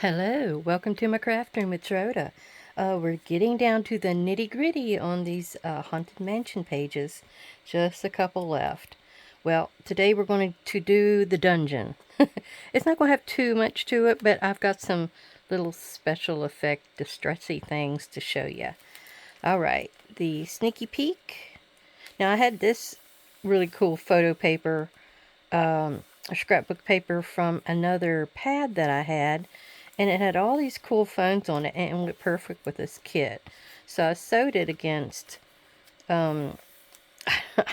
Hello, welcome to my craft room with Rhoda. We're getting down to the nitty gritty on these Haunted Mansion pages. Just a couple left. Well, today we're going to do the dungeon. It's not going to have too much to it, but I've got some little special effect distressy things to show you. Alright, the sneaky peek. Now I had this really cool photo paper, a scrapbook paper from another pad that I had. And it had all these cool phones on it, and it went perfect with this kit. So I sewed it against, I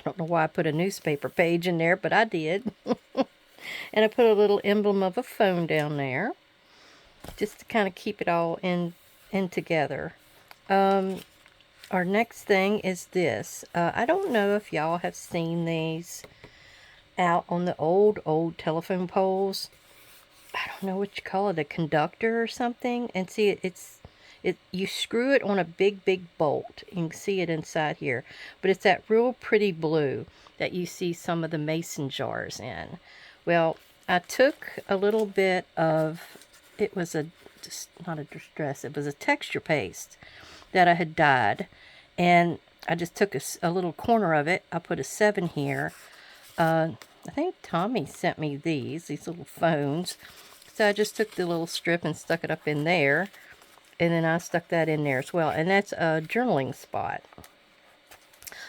don't know why I put a newspaper page in there, but I did. And I put a little emblem of a phone down there, just to kind of keep it all in together. Our next thing is this. I don't know if y'all have seen these out on the old telephone poles. I don't know what you call it, a conductor or something. And see, you screw it on a big bolt. You can see it inside here. But it's that real pretty blue that you see some of the mason jars in. Well, I took a little bit of, it was not a distress, it was a texture paste that I had dyed. And I just took a little corner of it. I put a 7 here. I think Tommy sent me these little phones. So I just took the little strip and stuck it up in there. And then I stuck that in there as well. And that's a journaling spot.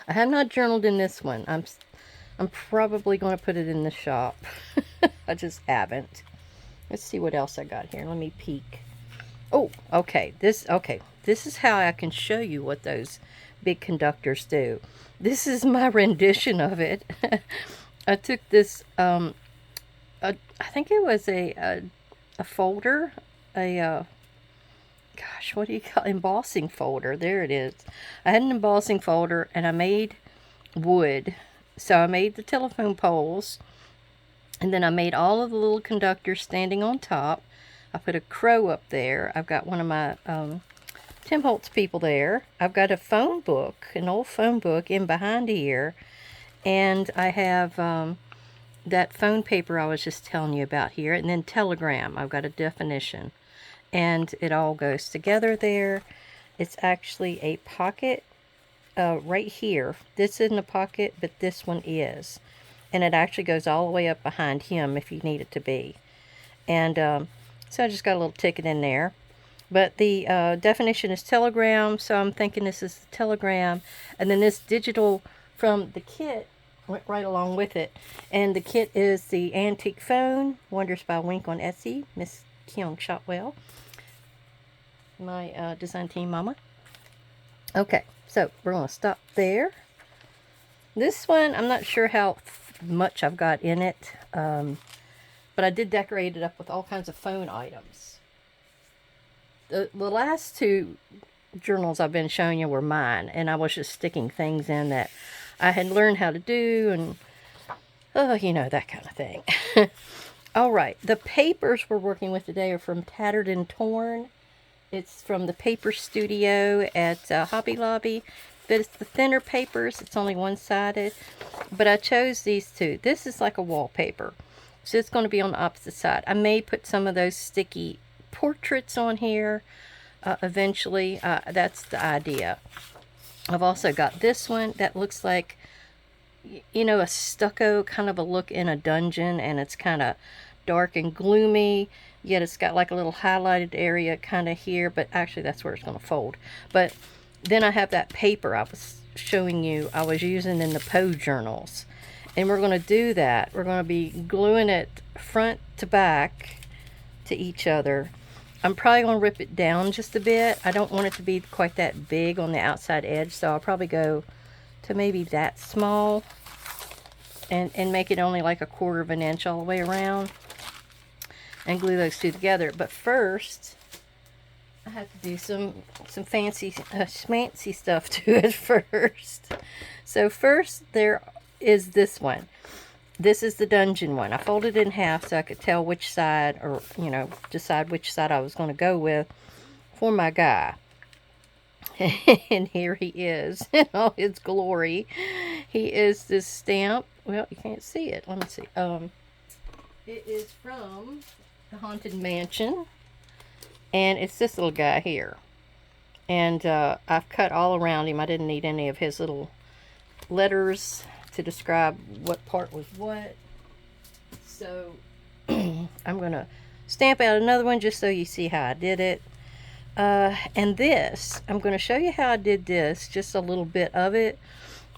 I have not journaled in this one. I'm probably going to put it in the shop. I just haven't. Let's see what else I got here. Let me peek. Oh, okay. This is how I can show you what those big conductors do. This is my rendition of it. I took this, I think it was a folder, gosh, what do you call it? Embossing folder. There it is. I had an embossing folder, and I made wood. So I made the telephone poles, and then I made all of the little conductors standing on top. I put a crow up there. I've got one of my Tim Holtz people there. I've got a phone book, an old phone book in behind here. And I have that phone paper I was just telling you about here. And then telegram. I've got a definition. And it all goes together there. It's actually a pocket right here. This isn't a pocket, but this one is. And it actually goes all the way up behind him if you need it to be. And so I just got a little ticket in there. But the definition is telegram, so I'm thinking this is the telegram. And then this digital from the kit went right along with it. And the kit is the antique phone, Wonders by Wink on Etsy, Miss Kyung Shotwell, my design team mama. Okay, so we're going to stop there. This one, I'm not sure how much I've got in it, but I did decorate it up with all kinds of phone items. The last two journals I've been showing you were mine, and I was just sticking things in that I had learned how to do, and you know, that kind of thing. Alright, the papers we're working with today are from Tattered and Torn. It's from the Paper Studio at Hobby Lobby. But it's the thinner papers. It's only one-sided. But I chose these two. This is like a wallpaper. So it's going to be on the opposite side. I may put some of those sticky portraits on here eventually. That's the idea. I've also got this one that looks like, you know, a stucco kind of a look in a dungeon. And it's kind of dark and gloomy. Yet it's got like a little highlighted area kind of here. But actually that's where it's going to fold. But then I have that paper I was showing you I was using in the Poe journals. And we're going to do that. We're going to be gluing it front to back to each other. I'm probably going to rip it down just a bit. I don't want it to be quite that big on the outside edge. So I'll probably go to maybe that small. And make it only like 1/4 of an inch all the way around. And glue those two together. But first, I have to do some fancy, schmancy stuff to it first. So first, there is this one. This is the dungeon one. I folded it in half so I could tell which side, or, you know, decide which side I was going to go with for my guy. And here he is in all his glory. He is this stamp. Well, you can't see it. Let me see. It is from the Haunted Mansion. And it's this little guy here. And I've cut all around him. I didn't need any of his little letters to describe what part was what. So I'm going to stamp out another one just so you see how I did it. And this, I'm going to show you how I did this, just a little bit of it.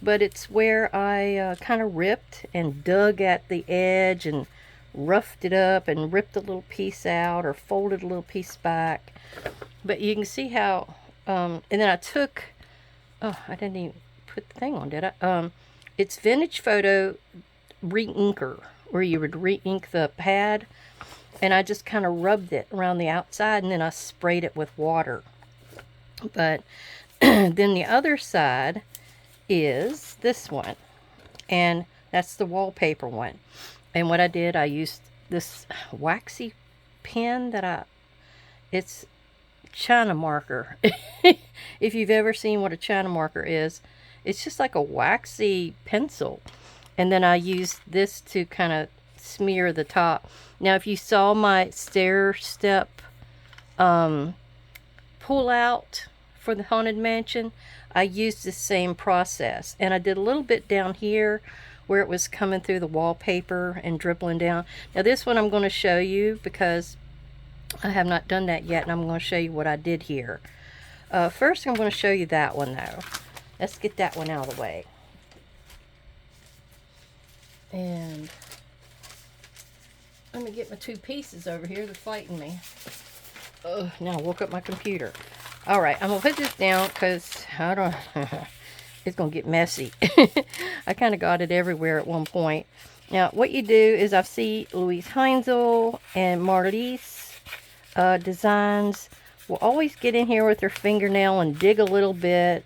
But it's where I kind of ripped and dug at the edge and roughed it up and ripped a little piece out or folded a little piece back. But you can see how, and then I took, oh, I didn't even put the thing on, did I? It's Vintage Photo Re-Inker, where you would re-ink the pad. And I just kind of rubbed it around the outside, and then I sprayed it with water. But then the other side is this one, and that's the wallpaper one. And what I did, I used this waxy pen that it's China marker. If you've ever seen what a China marker is, it's just like a waxy pencil. And then I used this to kind of smear the top. Now, if you saw my stair step pull out for the Haunted Mansion, I used the same process. And I did a little bit down here where it was coming through the wallpaper and dribbling down. Now, this one I'm going to show you because I have not done that yet, and I'm going to show you what I did here. First, I'm going to show you that one, though. Let's get that one out of the way. And let me get my two pieces over here. They're fighting me. Oh, now I woke up my computer. All right, I'm going to put this down because I don't... it's going to get messy. I kind of got it everywhere at one point. Now, what you do is I see Louise Heinzel and Marlies Designs will always get in here with their fingernail and dig a little bit.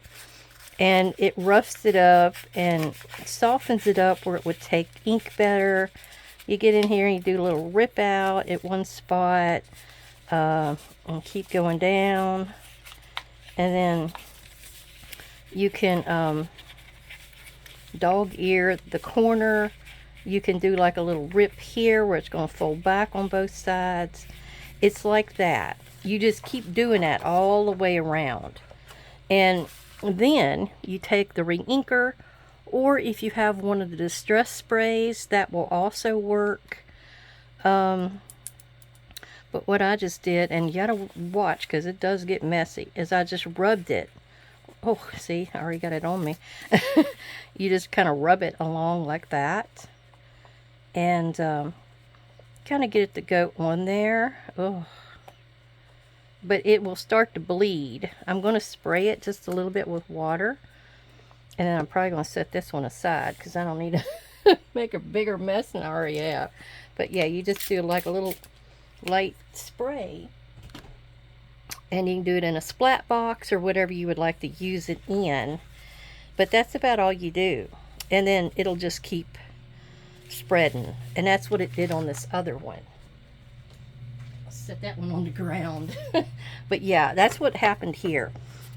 And it roughs it up and softens it up where it would take ink better. You get in here and you do a little rip out at one spot. And keep going down. And then you can dog ear the corner. You can do like a little rip here where it's going to fold back on both sides. It's like that. You just keep doing that all the way around. And then you take the re-inker, or if you have one of the distress sprays, that will also work. But what I just did, and you gotta watch because it does get messy, is I just rubbed it. Oh, see, I already got it on me. You just kind of rub it along like that. And kind of get it to go on there. Oh. But it will start to bleed. I'm going to spray it just a little bit with water. And then I'm probably going to set this one aside because I don't need to make a bigger mess than I already have. But yeah, you just do like a little light spray. And you can do it in a splat box or whatever you would like to use it in. But that's about all you do. And then it'll just keep spreading. And that's what it did on this other one. Set that one on the ground. But yeah, that's what happened here.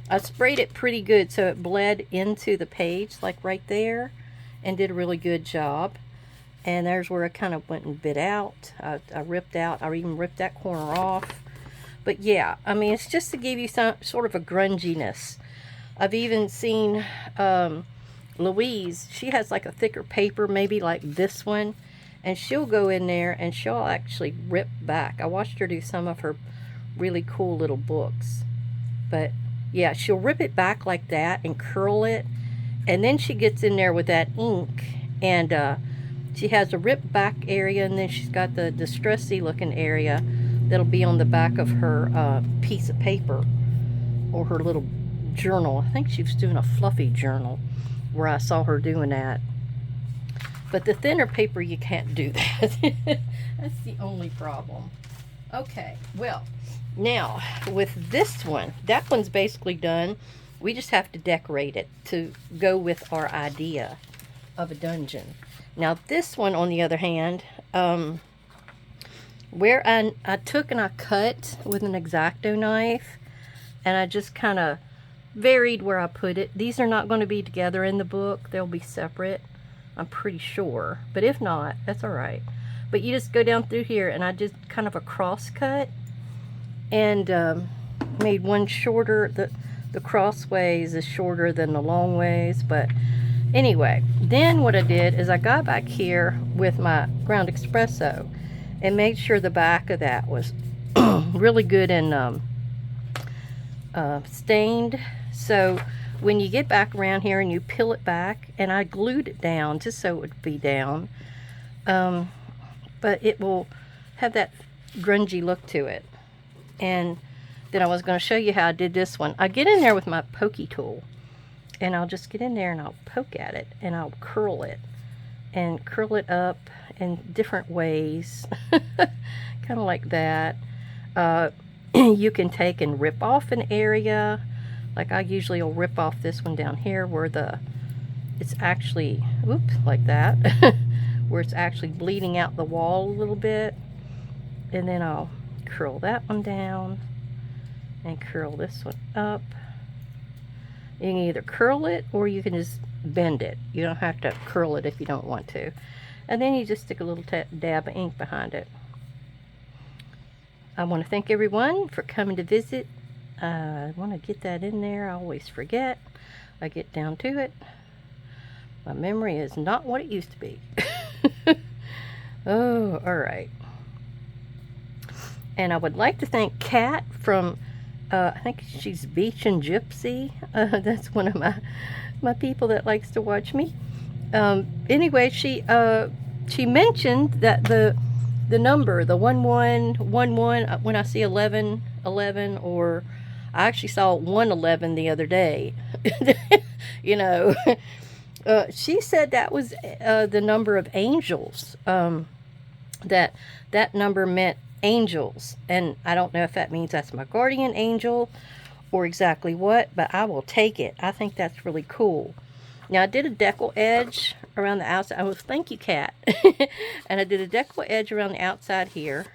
I sprayed it pretty good so it bled into the page like right there and did a really good job. And there's where I kind of went and bit out. I ripped out. I even ripped that corner off. But yeah, I mean, it's just to give you some sort of a grunginess. I've even seen Louise, she has like a thicker paper, maybe like this one. And she'll go in there and she'll actually rip back. I watched her do some of her really cool little books. But yeah, she'll rip it back like that and curl it. And then she gets in there with that ink. And she has a rip back area. And then she's got the distressy looking area that'll be on the back of her piece of paper. Or her little journal. I think she was doing a fluffy journal where I saw her doing that. But the thinner paper, you can't do that. That's the only problem. Okay, well, now with this one, that one's basically done. We just have to decorate it to go with our idea of a dungeon. Now this one, on the other hand, where I took and I cut with an X-Acto knife, and I just kind of varied where I put it. These are not going to be together in the book. They'll be separate. I'm pretty sure, but if not, that's all right. But you just go down through here, and I did kind of a cross cut, and made one shorter. The crossways is shorter than the long ways, but anyway, then what I did is I got back here with my ground espresso and made sure the back of that was really good and stained. So when you get back around here and you peel it back, and I glued it down just so it would be down, but it will have that grungy look to it. And then I was going to show you how I did this one. I get in there with my pokey tool, and I'll just get in there and I'll poke at it, and I'll curl it up in different ways, kind of like that. You can take and rip off an area, like I usually will rip off this one down here where it's actually, oops, like that, where it's actually bleeding out the wall a little bit, and then I'll curl that one down and curl this one up. You can either curl it or you can just bend it. You don't have to curl it if you don't want to. And then you just stick a little dab of ink behind it. I want to thank everyone for coming to visit. I want to get that in there. I always forget. I get down to it. My memory is not what it used to be. Oh, all right. And I would like to thank Kat from, I think she's Beach and Gypsy. That's one of my people that likes to watch me. Anyway, she mentioned that the number, the 1111, when I see 1111, or I actually saw 111 the other day. You know, she said that was the number of angels. That number meant angels, and I don't know if that means that's my guardian angel or exactly what, but I will take it. I think that's really cool. Now I did a decal edge around the outside. Oh, thank you, Kat. And I did a decal edge around the outside here,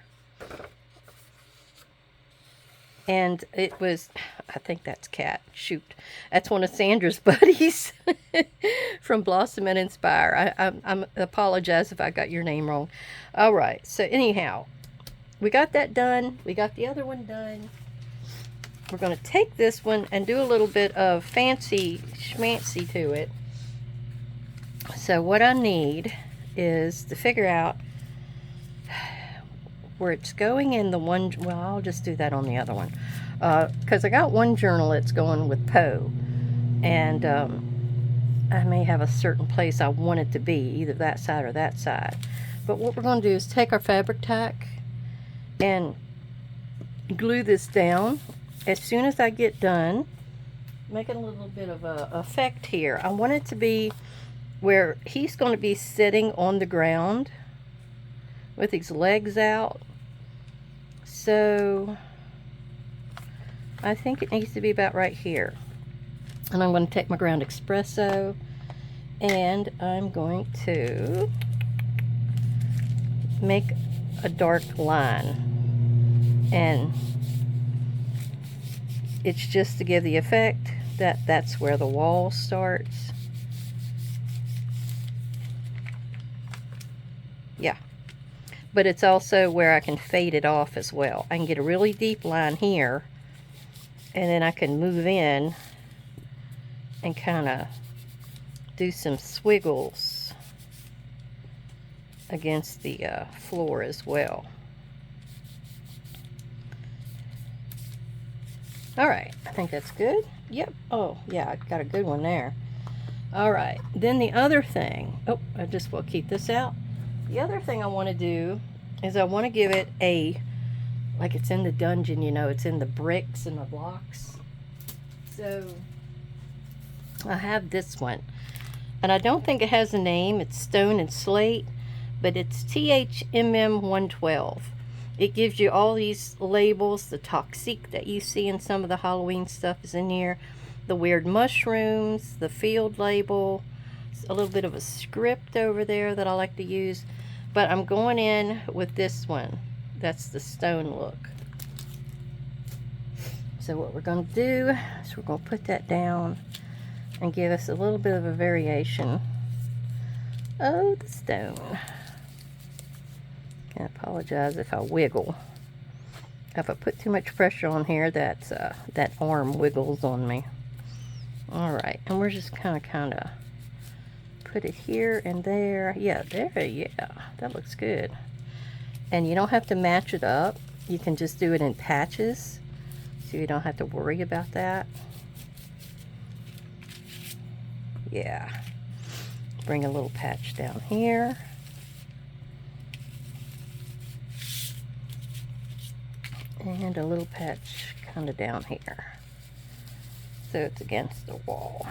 and it was, I think that's Kat. Shoot, that's one of Sandra's buddies from Blossom and Inspire. I apologize if I got your name wrong. All right, so anyhow, we got that done. We got the other one done. We're going to take this one and do a little bit of fancy schmancy to it. So what I need is to figure out where it's going in the one. Well, I'll just do that on the other one, because I got one journal that's going with Poe, and I may have a certain place I want it to be, either that side or that side. But what we're going to do is take our fabric tack and glue this down. As soon as I get done making a little bit of a effect here, I want it to be where he's going to be sitting on the ground with his legs out. So I think it needs to be about right here. And I'm going to take my ground espresso, and I'm going to make a dark line, and it's just to give the effect that that's where the wall starts. Yeah, but it's also where I can fade it off as well. I can get a really deep line here, and then I can move in and kind of do some swiggles against the floor as well. All right, I think that's good. Yep. Oh, yeah, I got a good one there. All right, then the other thing, oh, I just will keep this out. The other thing I want to do is I want to give it a, like it's in the dungeon, you know, it's in the bricks and the blocks. So I have this one, and I don't think it has a name. It's Stone and Slate, but it's THMM 112. It gives you all these labels. The Toxique that you see in some of the Halloween stuff is in here. The weird mushrooms, the field label, a little bit of a script over there that I like to use. But I'm going in with this one. That's the stone look. So what we're going to do is we're going to put that down and give us a little bit of a variation of the stone. I apologize if I wiggle. if I put too much pressure on here, that arm wiggles on me. All right, and we're just kind of put it here and there. Yeah, there, yeah, that looks good. And you don't have to match it up. You can just do it in patches, so you don't have to worry about that. Yeah. Bring a little patch down here. And a little patch kind of down here, so it's against the wall.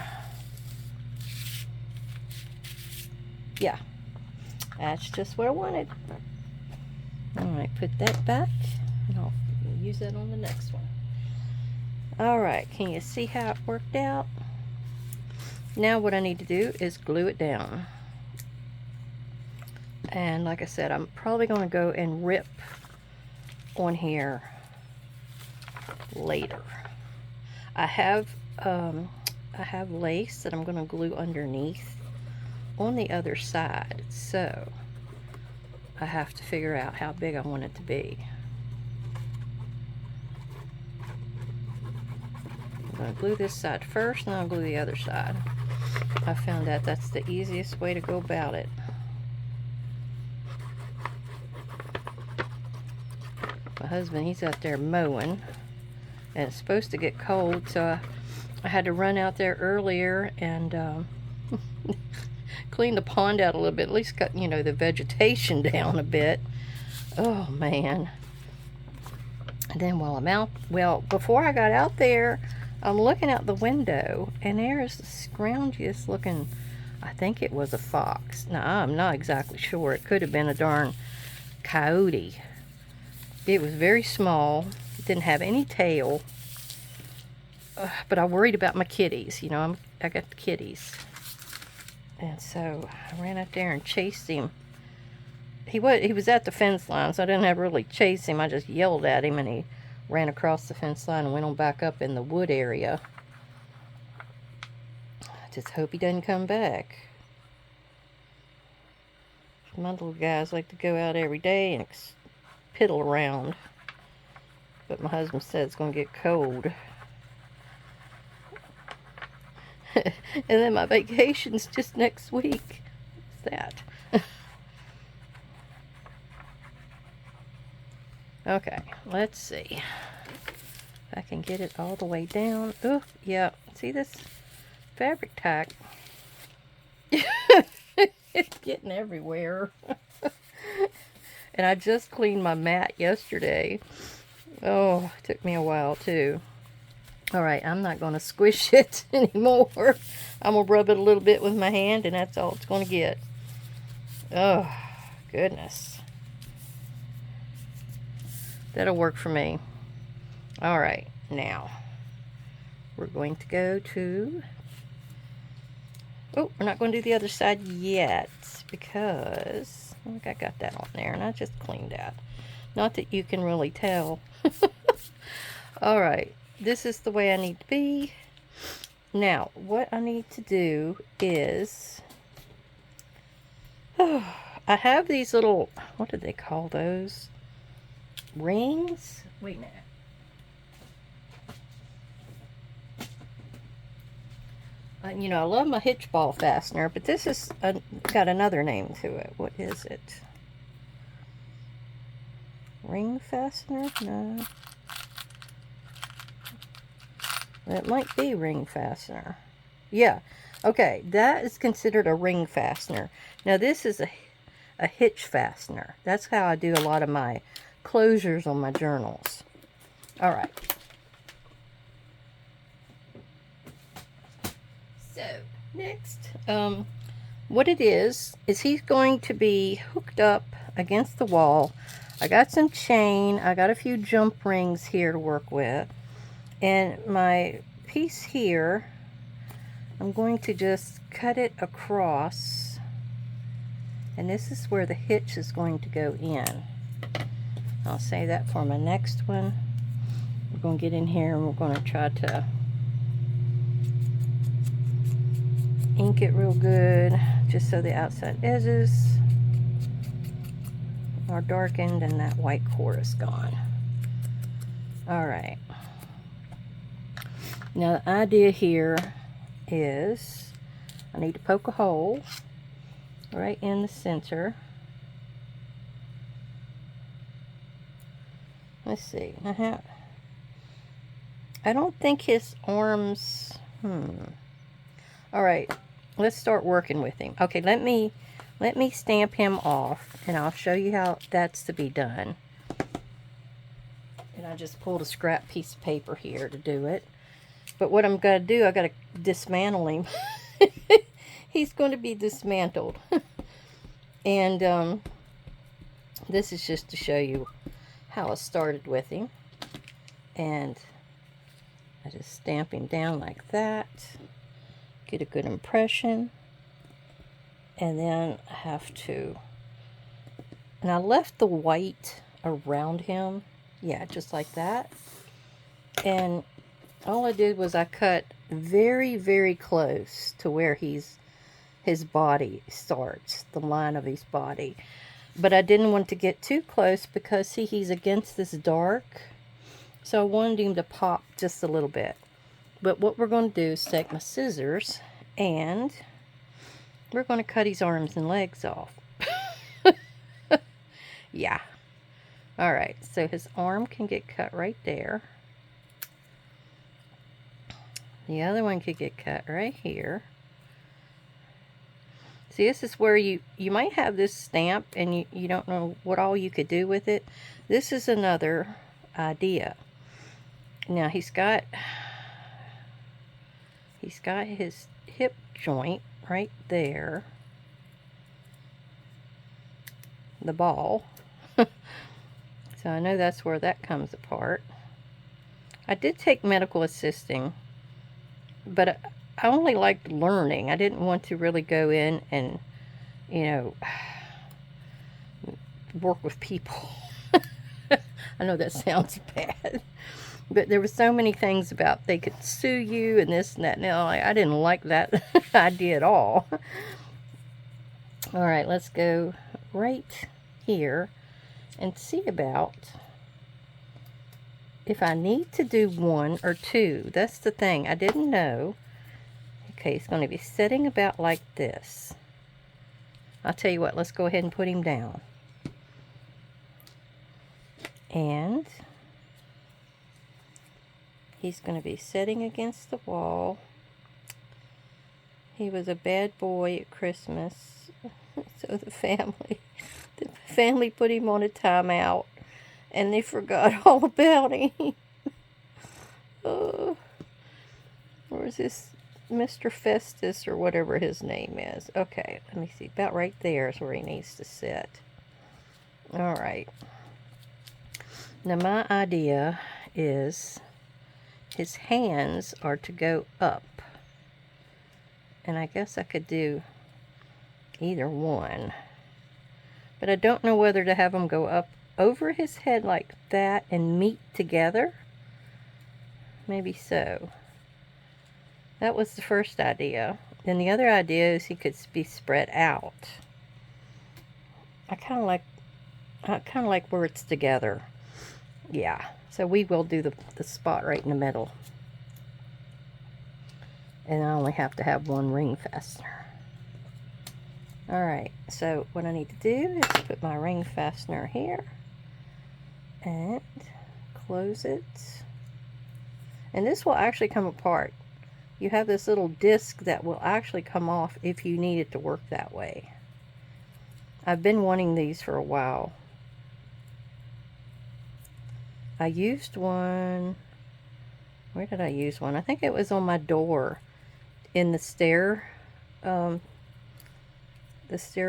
Yeah, that's just what I wanted. All right, put that back, and I'll use that on the next one. All right, can you see how it worked out? Now what I need to do is glue it down. And like I said, I'm probably going to go and rip on here later. I have lace that I'm going to glue underneath on the other side, so I have to figure out how big I want it to be. I'm going to glue this side first, and I'll glue the other side. I found that that's the easiest way to go about it. My husband, he's out there mowing, and it's supposed to get cold, so I had to run out there earlier and clean the pond out a little bit, at least cut, you know, the vegetation down a bit. Oh man. And then while I'm out, well, before I got out there, I'm looking out the window, and there's the scroungiest looking, I think it was a fox. Now, I'm not exactly sure. It could have been a darn coyote. It was very small. It didn't have any tail. But I worried about my kitties. You know, I got the kitties. And so I ran up there and chased him. He was at the fence line, so I didn't ever really chase him. I just yelled at him, and he ran across the fence line and went on back up in the wood area. I just hope he doesn't come back. My little guys like to go out every day and piddle around. But my husband said it's going to get cold. And then my vacation's just next week. What's that? Okay, let's see if I can get it all the way down. Oh, yeah. See this fabric tack? It's getting everywhere. And I just cleaned my mat yesterday. Oh, it took me a while too. Alright, I'm not going to squish it anymore. I'm going to rub it a little bit with my hand, and that's all it's going to get. Oh, goodness. That'll work for me. Alright, now we're going to go to... Oh, we're not going to do the other side yet, because I think I got that on there, and I just cleaned that. Not that you can really tell. Alright, this is the way I need to be. Now, what I need to do is... I have these little... What do they call those? Rings? Wait a minute. You know, I love my hitch ball fastener, but this is got another name to it. What is it? Ring fastener? No. It might be ring fastener. Yeah. Okay, that is considered a ring fastener. Now, this is a hitch fastener. That's how I do a lot of my closures on my journals. All right. So, next, what it is he's going to be hooked up against the wall. I got some chain. I got a few jump rings here to work with. And my piece here, I'm going to just cut it across. And this is where the hitch is going to go in. I'll save that for my next one. We're going to get in here and we're going to try to ink it real good, just so the outside edges are darkened and that white core is gone. All right. Now the idea here is I need to poke a hole right in the center. Let's see. I don't think his arms... All right. Let's start working with him. Okay, let me stamp him off, and I'll show you how that's to be done. And I just pulled a scrap piece of paper here to do it. But what I'm going to do, I got to dismantle him. He's going to be dismantled. And this is just to show you how I started with him. And I just stamp him down like that. Get a good impression. And then I have to... And I left the white around him. Yeah, just like that. And all I did was I cut very, very close to where his body starts, the line of his body. But I didn't want to get too close because, see, he's against this dark. So I wanted him to pop just a little bit. But what we're going to do is take my scissors and we're going to cut his arms and legs off. Yeah. All right, so his arm can get cut right there. The other one could get cut right here. See, this is where you might have this stamp and you don't know what all you could do with it. This is another idea. Now he's got his hip joint right there. The ball. So I know that's where that comes apart. I did take medical assisting, but I only liked learning. I didn't want to really go in and, you know, work with people. I know that sounds bad, but there were so many things about they could sue you and this and that. Now, I didn't like that idea at all. All right, let's go right here and see about if I need to do 1 or 2. That's the thing. I didn't know. Okay, he's going to be sitting about like this. I'll tell you what, let's go ahead and put him down. And he's going to be sitting against the wall. He was a bad boy at Christmas. So the family put him on a timeout. And they forgot all about him. Where's this Mr. Festus or whatever his name is? Okay, let me see. About right there is where he needs to sit. All right. Now my idea is his hands are to go up. And I guess I could do either one. But I don't know whether to have them go up over his head like that and meet together. Maybe so. That was the first idea. Then the other idea is he could be spread out. I kind of like where it's together. Yeah. So we will do the spot right in the middle. And I only have to have 1 ring fastener. Alright, so what I need to do is put my ring fastener here. And close it. And this will actually come apart. You have this little disc that will actually come off if you need it to work that way. I've been wanting these for a while. I used one. Where did I use one? I think it was on my door in the stair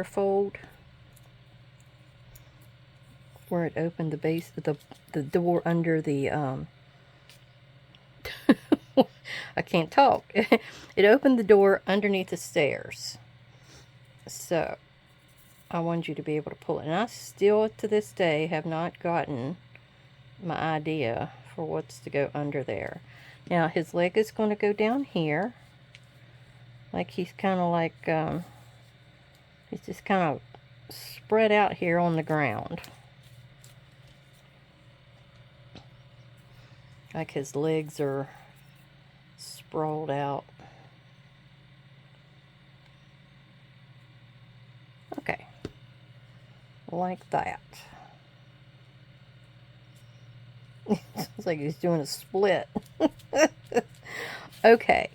fold where it opened the base, the door under the I can't talk. It opened the door underneath the stairs. So I wanted you to be able to pull it. And I still to this day have not gotten my idea for what's to go under there. Now his leg is going to go down here. Like he's kind of like he's just kind of spread out here on the ground. Like his legs are sprawled out. Okay. Like that. Sounds like he's doing a split. Okay.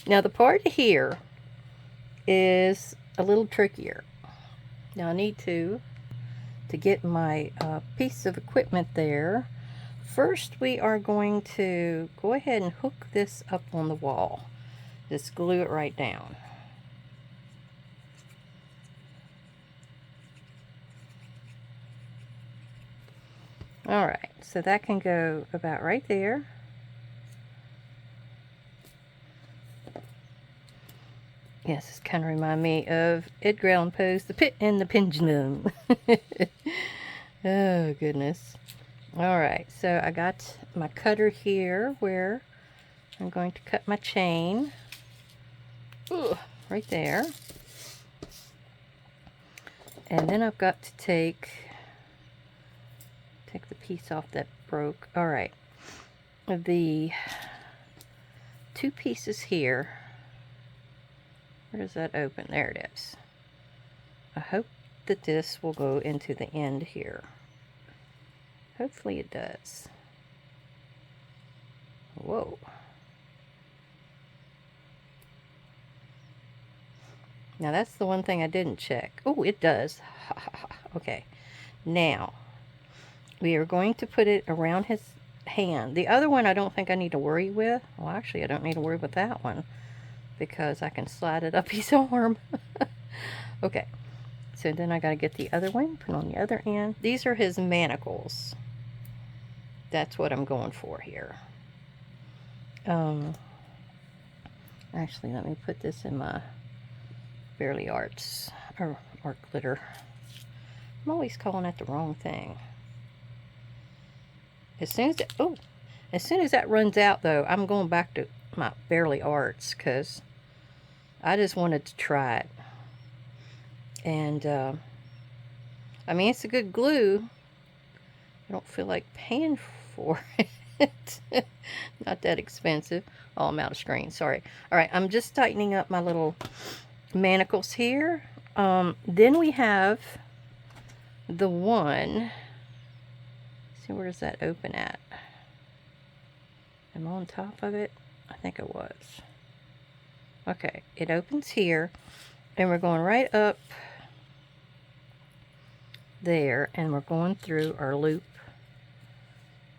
Now the part here is a little trickier. Now I need to get my piece of equipment there. First we are going to go ahead and hook this up on the wall. Just glue it right down. Alright, so that can go about right there. Yes, this kind of remind me of Edgar Allan Poe's The Pit and the Pendulum. Oh, goodness. Alright, so I got my cutter here where I'm going to cut my chain. Ooh, right there. And then I've got to take the piece off that broke. Alright, the two pieces here. Where does that open? There it is. I hope that this will go into the end here. Hopefully it does. Whoa. Now that's the one thing I didn't check. Oh, it does. Okay. Now, we are going to put it around his hand. The other one I don't think I need to worry with. Well, actually, I don't need to worry with that one because I can slide it up his arm. Okay. So then I got to get the other one, put on the other end. These are his manacles. That's what I'm going for here. Actually, let me put this in my Bearly Arts, or Art Glitter. I'm always calling it the wrong thing. As soon as that runs out, though, I'm going back to my Bearly Arts because I just wanted to try it. And, I mean, it's a good glue. I don't feel like paying for it. Not that expensive. Oh, I'm out of screen. Sorry. All right, I'm just tightening up my little manacles here. Then we have the one. See, where does that open at? Am I on top of it? I think it was. Okay, it opens here, and we're going right up there, and we're going through our loop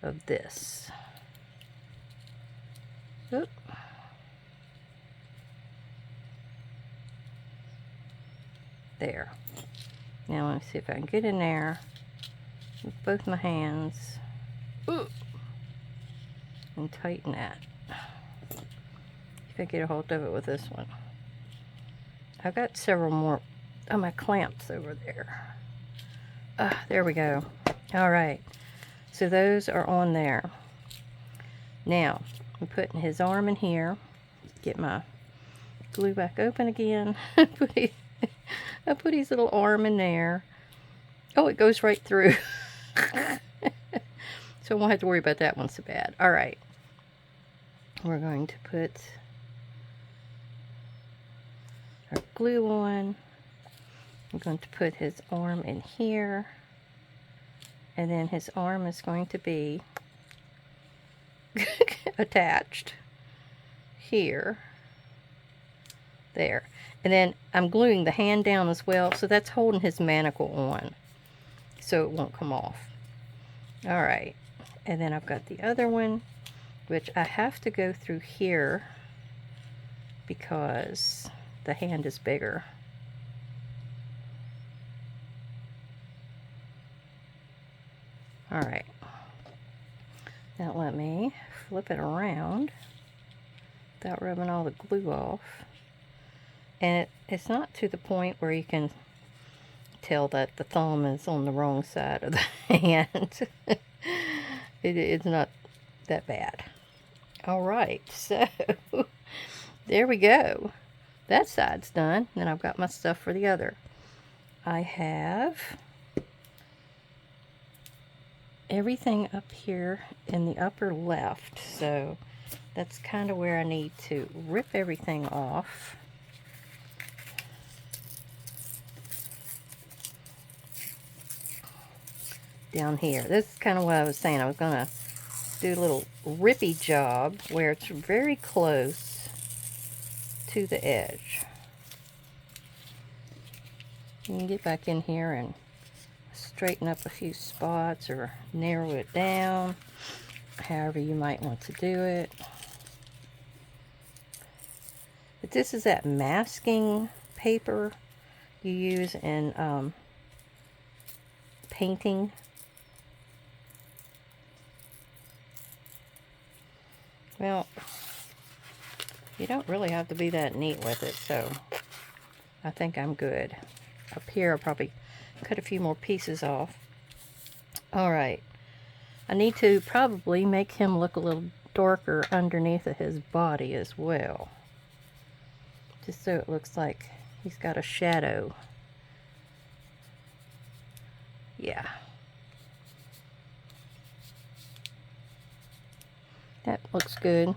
of this. Oop. There. Now let me see if I can get in there with both my hands. Ooh. And tighten that. If I get a hold of it with this one. I've got several more of my clamps over there. There we go. Alright. So those are on there. Now, I'm putting his arm in here. Get my glue back open again. I put his little arm in there. Oh, it goes right through. So I won't have to worry about that one so bad. Alright. We're going to put our glue on. I'm going to put his arm in here. And then his arm is going to be attached here. There. And then I'm gluing the hand down as well, so that's holding his manacle on, so it won't come off. Alright. And then I've got the other one, which I have to go through here because the hand is bigger. Alright. Now let me flip it around without rubbing all the glue off. And it's not to the point where you can tell that the thumb is on the wrong side of the hand. It's not that bad. Alright, so there we go. That side's done. Then I've got my stuff for the other. I have everything up here in the upper left, so that's kind of where I need to rip everything off. Down here. This is kind of what I was saying. I was going to do a little rippy job where it's very close to the edge. You can get back in here and straighten up a few spots or narrow it down, however you might want to do it. But this is that masking paper you use in painting. Well, you don't really have to be that neat with it, so I think I'm good. Up here, I'll probably cut a few more pieces off. Alright, I need to probably make him look a little darker underneath of his body as well. Just so it looks like he's got a shadow. Yeah. That looks good.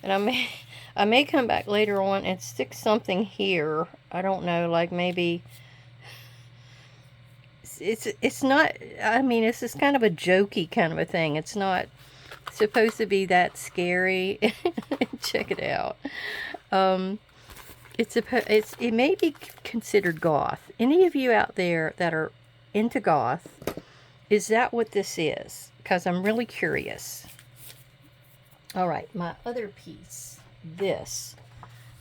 And I may come back later on and stick something here. I don't know, like maybe it's not, I mean, it's just kind of a jokey kind of a thing. It's not supposed to be that scary. Check it out. It may be considered goth. Any of you out there that are into goth, is that what this is? Because I'm really curious. All right, my other piece, this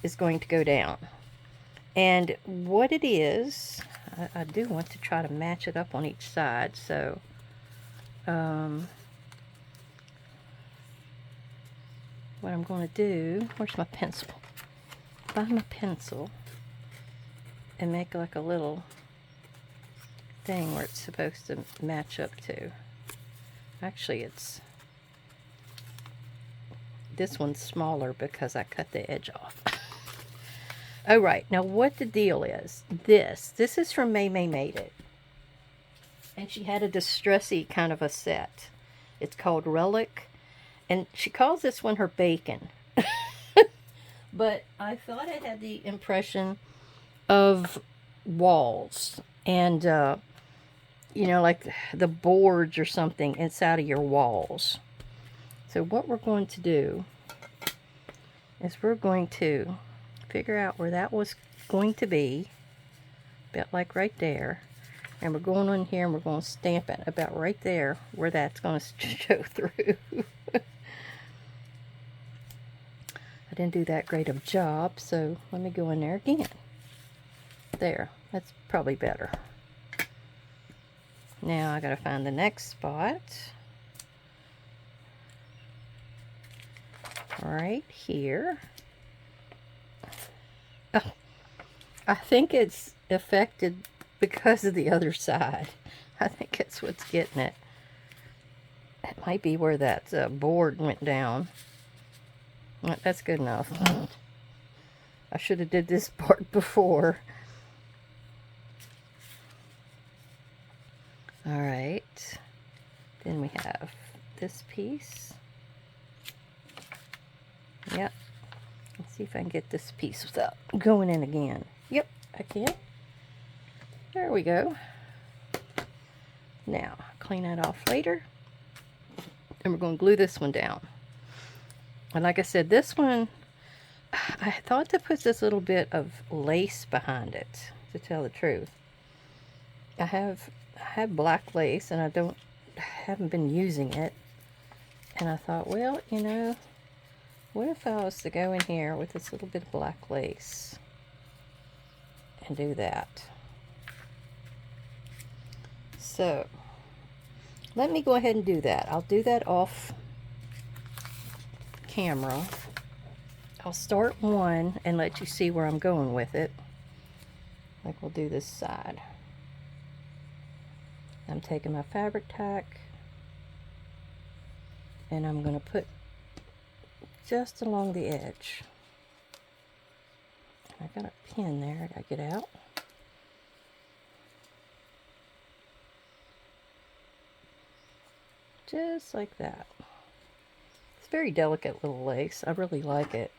is going to go down. And what it is, I do want to try to match it up on each side. So, what I'm going to do, where's my pencil? Find my pencil and make like a little thing where it's supposed to match up to. Actually, this one's smaller because I cut the edge off. Oh, right. Now, what the deal is, this is from May Made It. And she had a distressy kind of a set. It's called Relic. And she calls this one her bacon. But I thought it had the impression of walls. And, you know, like the boards or something inside of your walls. So what we're going to do is we're going to figure out where that was going to be, about like right there, and we're going on here and we're going to stamp it about right there where that's going to show through. I didn't do that great of a job, so let me go in there again. There, that's probably better. Now I gotta find the next spot. Right here. Oh, I think it's affected because of the other side. I think it's what's getting it. It might be where that board went down. That's good enough. I should have did this part before. Alright. Then we have this piece. Yep. Let's see if I can get this piece without going in again. Yep, I can. There we go. Now, clean that off later. And we're going to glue this one down. And like I said, this one, I thought to put this little bit of lace behind it, to tell the truth. I have black lace, and I haven't been using it. And I thought, well, you know, what if I was to go in here with this little bit of black lace and do that? So, let me go ahead and do that. I'll do that off camera. I'll start one and let you see where I'm going with it. Like we'll do this side. I'm taking my fabric tack and I'm going to put just along the edge. I got a pin there, I gotta get out. Just like that. It's a very delicate little lace. I really like it.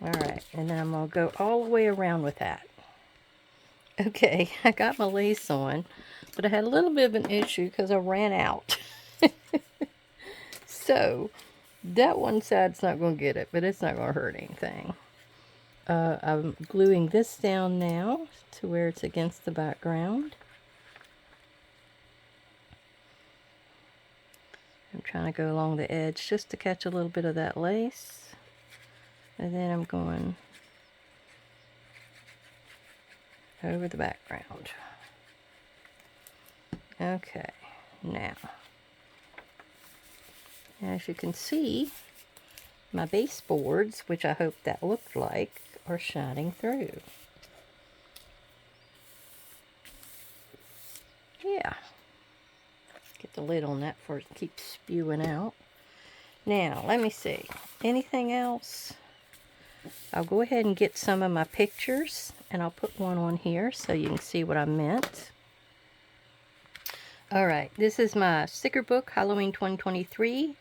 Alright, and then I'm going to go all the way around with that. Okay, I got my lace on, but I had a little bit of an issue because I ran out. So, that one side's not going to get it, but it's not going to hurt anything. I'm gluing this down now to where it's against the background. I'm trying to go along the edge just to catch a little bit of that lace. And then I'm going over the background. Okay, now, as you can see, my baseboards, which I hope that looked like, are shining through. Yeah. Get the lid on that before it keeps spewing out. Now, let me see. Anything else? I'll go ahead and get some of my pictures, and I'll put one on here so you can see what I meant. Alright, this is my sticker book, Halloween 2023,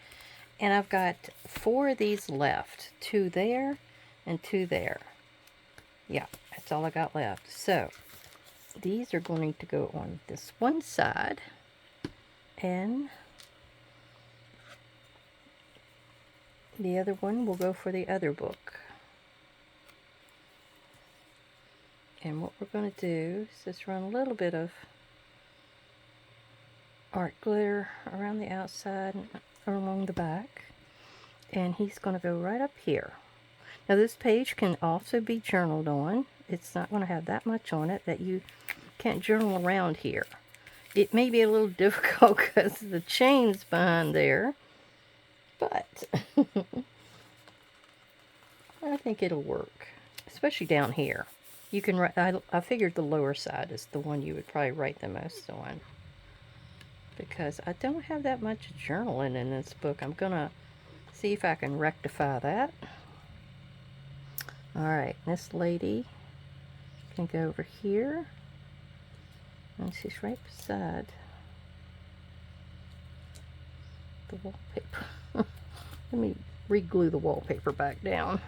and I've got 4 of these left. 2 there, and 2 there. Yeah, that's all I got left. So, these are going to go on this one side, and the other one will go for the other book. And what we're going to do is just run a little bit of art glitter around the outside and along the back. And he's going to go right up here. Now this page can also be journaled on. It's not going to have that much on it that you can't journal around here. It may be a little difficult because the chain's behind there, but I think it'll work, especially down here. You can write, I figured the lower side is the one you would probably write the most on, because I don't have that much journaling in this book. I'm gonna see if I can rectify that. Alright, this lady can go over here, and she's right beside the wallpaper. Let me re-glue the wallpaper back down.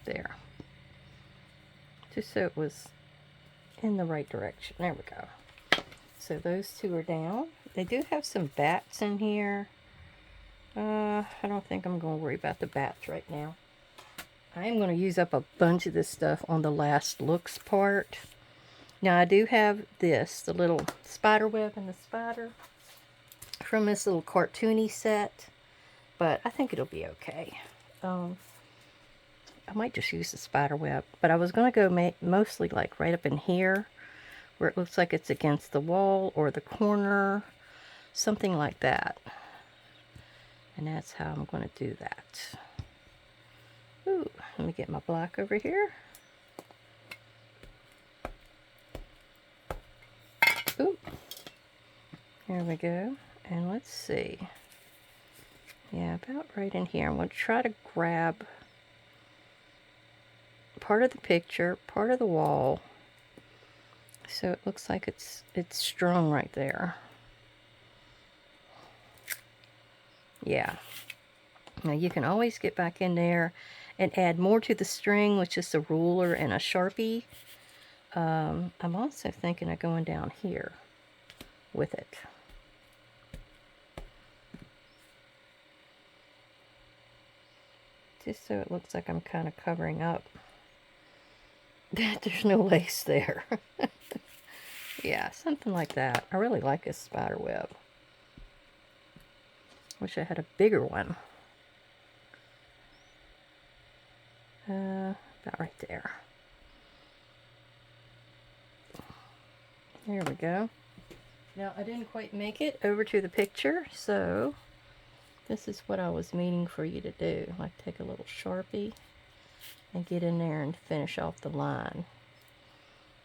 There. Just so it was in the right direction. There we go. So those 2 are down. They do have some bats in here. I don't think I'm going to worry about the bats right now. I am going to use up a bunch of this stuff on the last looks part. Now I do have this, the little spider web and the spider from this little cartoony set, but I think it'll be okay. I might just use the spider web, but I was going to go mostly like right up in here where it looks like it's against the wall or the corner, something like that. And that's how I'm going to do that. Ooh, let me get my black over here. Ooh, here we go. And let's see. Yeah, about right in here. I'm going to try to grab part of the picture, part of the wall, so it looks like it's strung right there. Yeah. Now you can always get back in there and add more to the string with just a ruler and a Sharpie. I'm also thinking of going down here with it. Just so it looks like I'm kind of covering up that there's no lace there. Yeah, something like that. I really like this spider web. Wish I had a bigger one. About right there. There we go. Now, I didn't quite make it over to the picture, so this is what I was meaning for you to do. Like, take a little Sharpie and get in there and finish off the line.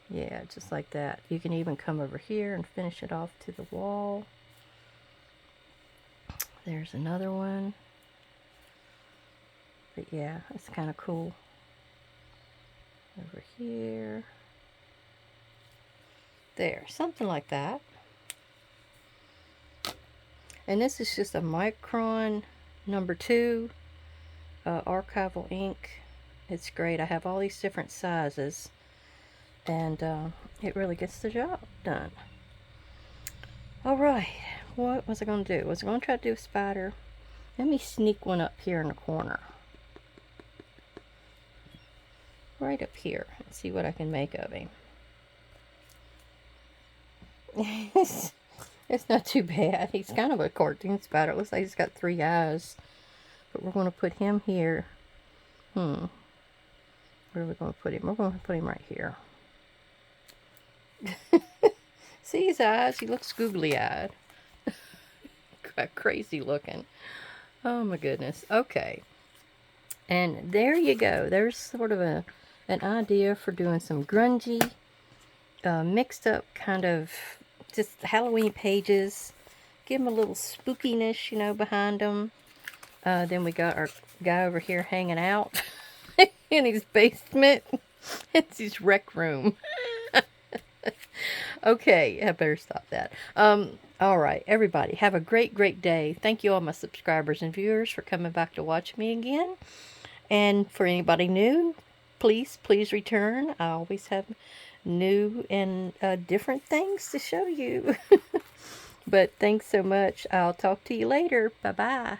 Yeah, just like that. You can even come over here and finish it off to the wall. There's another one. But yeah, it's kind of cool. Over here. There, something like that. And this is just a Micron #2 archival ink. It's great. I have all these different sizes, and it really gets the job done. All right, what was I going to do? Was I going to try to do a spider? Let me sneak one up here in the corner. Right up here, and see what I can make of him. It's not too bad. He's kind of a cartoon spider. It looks like he's got 3 eyes. But we're going to put him here. Where are we going to put him? We're going to put him right here. See his eyes? He looks googly-eyed. Crazy looking. Oh my goodness. Okay. And there you go. There's sort of an idea for doing some grungy, mixed up kind of just Halloween pages. Give them a little spookiness, you know, behind them. Then we got our guy over here hanging out in his basement. It's his rec room. Okay, I better stop that. All right, everybody, have a great, great day. Thank you all my subscribers and viewers for coming back to watch me again. And for anybody new, please return. I always have new and different things to show you. But thanks so much. I'll talk to you later. Bye-bye.